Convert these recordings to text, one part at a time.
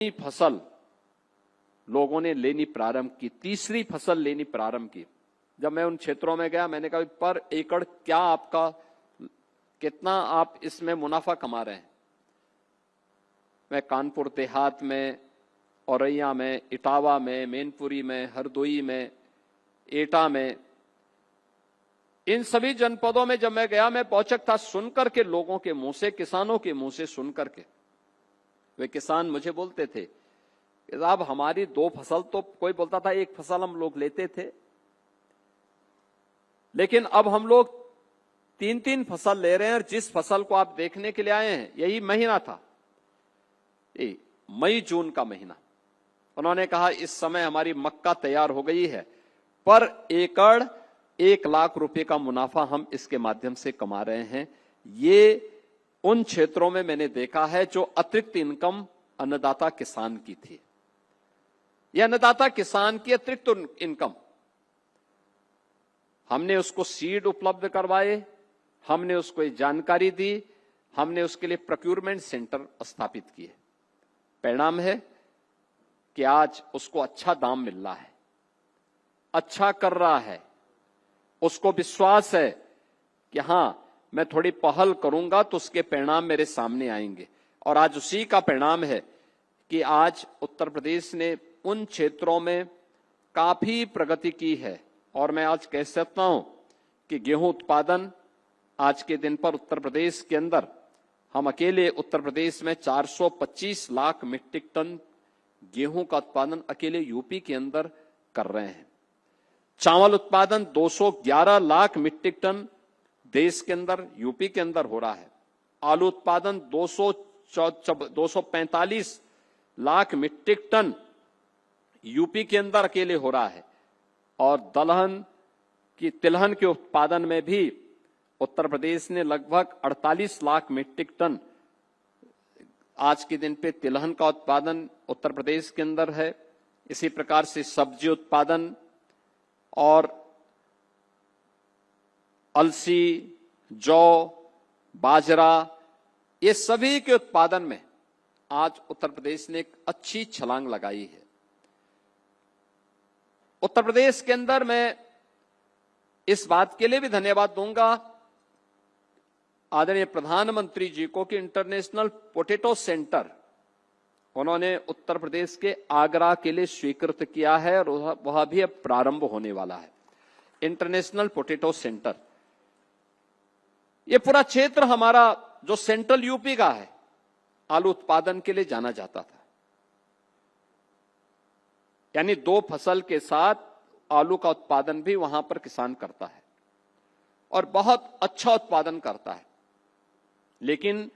फसल लोगों ने लेनी प्रारंभ की, तीसरी फसल लेनी प्रारंभ की। जब मैं उन क्षेत्रों में गया, मैंने कहा पर एकड़ क्या आपका, कितना आप इसमें मुनाफा कमा रहे हैं। मैं कानपुर देहात में, औरैया में, इटावा में, मैनपुरी में, हरदोई में, एटा में, इन सभी जनपदों में जब मैं गया, मैं पहुंचक था सुनकर के, लोगों के मुंह से, किसानों के मुंह से सुनकर के। वे किसान मुझे बोलते थे कि साहब हमारी 2 फसल, तो कोई बोलता था 1 फसल हम लोग लेते थे, लेकिन अब हम लोग 3-3 फसल ले रहे हैं। और जिस फसल को आप देखने के लिए आए हैं, यही महीना था, मई जून का महीना, उन्होंने कहा इस समय हमारी मक्का तैयार हो गई है, पर एकड़ 1 लाख रुपए का मुनाफा हम इसके माध्यम से कमा रहे हैं। ये उन क्षेत्रों में मैंने देखा है जो अतिरिक्त इनकम अन्नदाता किसान की थी। यह अन्नदाता किसान की अतिरिक्त इनकम, हमने उसको सीड उपलब्ध करवाए, हमने उसको जानकारी दी, हमने उसके लिए प्रोक्यूरमेंट सेंटर स्थापित किए। परिणाम है कि आज उसको अच्छा दाम मिल रहा है, अच्छा कर रहा है, उसको विश्वास है कि हां मैं थोड़ी पहल करूंगा तो उसके परिणाम मेरे सामने आएंगे। और आज उसी का परिणाम है कि आज उत्तर प्रदेश ने उन क्षेत्रों में काफी प्रगति की है। और मैं आज कह सकता हूं कि गेहूं उत्पादन आज के दिन पर उत्तर प्रदेश के अंदर, हम अकेले उत्तर प्रदेश में 425 लाख मीट्रिक टन गेहूं का उत्पादन अकेले यूपी के अंदर कर रहे हैं। चावल उत्पादन 211 लाख मीट्रिक टन देश के अंदर, यूपी के अंदर हो रहा है। आलू उत्पादन 245 लाख मीट्रिक टन यूपी के अंदर अकेले हो रहा है। और तिलहन के उत्पादन में भी उत्तर प्रदेश ने लगभग 48 लाख मीट्रिक टन आज के दिन पे तिलहन का उत्पादन उत्तर प्रदेश के अंदर है। इसी प्रकार से सब्जी उत्पादन और अलसी, जौ, बाजरा, ये सभी के उत्पादन में आज उत्तर प्रदेश ने एक अच्छी छलांग लगाई है। उत्तर प्रदेश के अंदर मैं इस बात के लिए भी धन्यवाद दूंगा आदरणीय प्रधानमंत्री जी को कि इंटरनेशनल पोटैटो सेंटर उन्होंने उत्तर प्रदेश के आगरा के लिए स्वीकृत किया है, और वह भी अब प्रारंभ होने वाला है। इंटरनेशनल पोटैटो सेंटर, ये पूरा क्षेत्र हमारा जो सेंट्रल यूपी का है, आलू उत्पादन के लिए जाना जाता था। यानी 2 फसल के साथ आलू का उत्पादन भी वहां पर किसान करता है और बहुत अच्छा उत्पादन करता है। लेकिन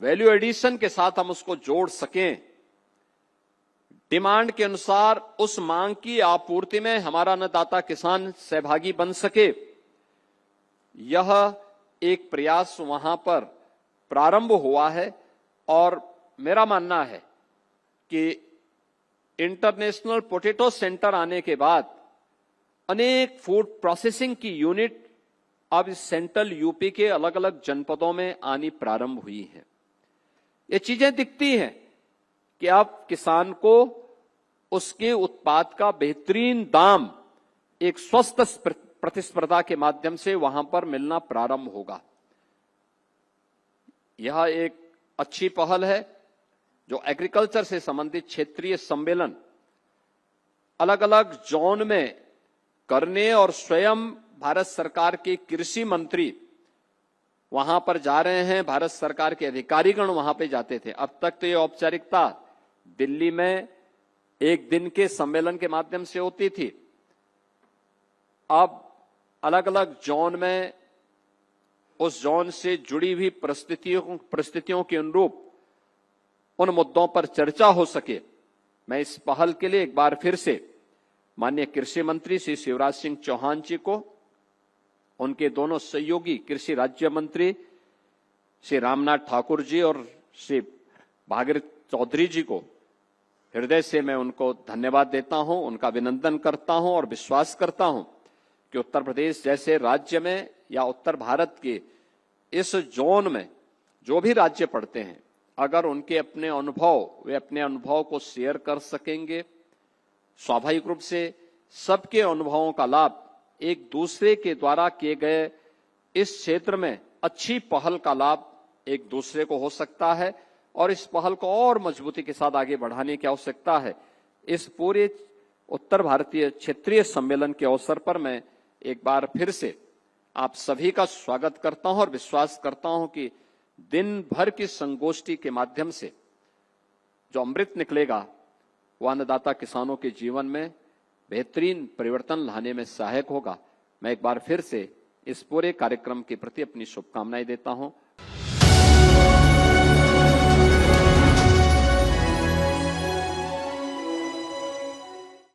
वैल्यू एडिशन के साथ हम उसको जोड़ सकें, डिमांड के अनुसार उस मांग की आपूर्ति में हमारा अन्नदाता किसान सहभागी बन सके, यह एक प्रयास वहां पर प्रारंभ हुआ है। और मेरा मानना है कि इंटरनेशनल पोटैटो सेंटर आने के बाद अनेक फूड प्रोसेसिंग की यूनिट अब इस सेंट्रल यूपी के अलग अलग जनपदों में आनी प्रारंभ हुई है। ये चीजें दिखती हैं कि अब किसान को उसके उत्पाद का बेहतरीन दाम एक स्वस्थ प्रतिस्पर्धा के माध्यम से वहां पर मिलना प्रारंभ होगा। यह एक अच्छी पहल है जो एग्रीकल्चर से संबंधित क्षेत्रीय सम्मेलन अलग अलग जोन में करने, और स्वयं भारत सरकार के कृषि मंत्री वहां पर जा रहे हैं, भारत सरकार के अधिकारीगण वहां पे जाते थे। अब तक तो ये औपचारिकता दिल्ली में 1 दिन के सम्मेलन के माध्यम से होती थी। अब अलग अलग जोन में उस जोन से जुड़ी हुई परिस्थितियों के अनुरूप उन मुद्दों पर चर्चा हो सके, मैं इस पहल के लिए एक बार फिर से माननीय कृषि मंत्री श्री शिवराज सिंह चौहान जी को, उनके दोनों सहयोगी कृषि राज्य मंत्री श्री रामनाथ ठाकुर जी और श्री भागीरथ चौधरी जी को हृदय से मैं उनको धन्यवाद देता हूं, उनका अभिनंदन करता हूं और विश्वास करता हूं कि उत्तर प्रदेश जैसे राज्य में या उत्तर भारत के इस जोन में जो भी राज्य पड़ते हैं, अगर उनके अपने अनुभव, वे अपने अनुभव को शेयर कर सकेंगे, स्वाभाविक रूप से सबके अनुभवों का लाभ एक दूसरे के द्वारा किए गए इस क्षेत्र में अच्छी पहल का लाभ एक दूसरे को हो सकता है और इस पहल को और मजबूती के साथ आगे बढ़ाने की आवश्यकता है। इस पूरे उत्तर भारतीय क्षेत्रीय सम्मेलन के अवसर पर मैं एक बार फिर से आप सभी का स्वागत करता हूं और विश्वास करता हूं कि दिन भर की संगोष्ठी के माध्यम से जो अमृत निकलेगा वो अन्नदाता किसानों के जीवन में बेहतरीन परिवर्तन लाने में सहायक होगा। मैं एक बार फिर से इस पूरे कार्यक्रम के प्रति अपनी शुभकामनाएं देता हूं।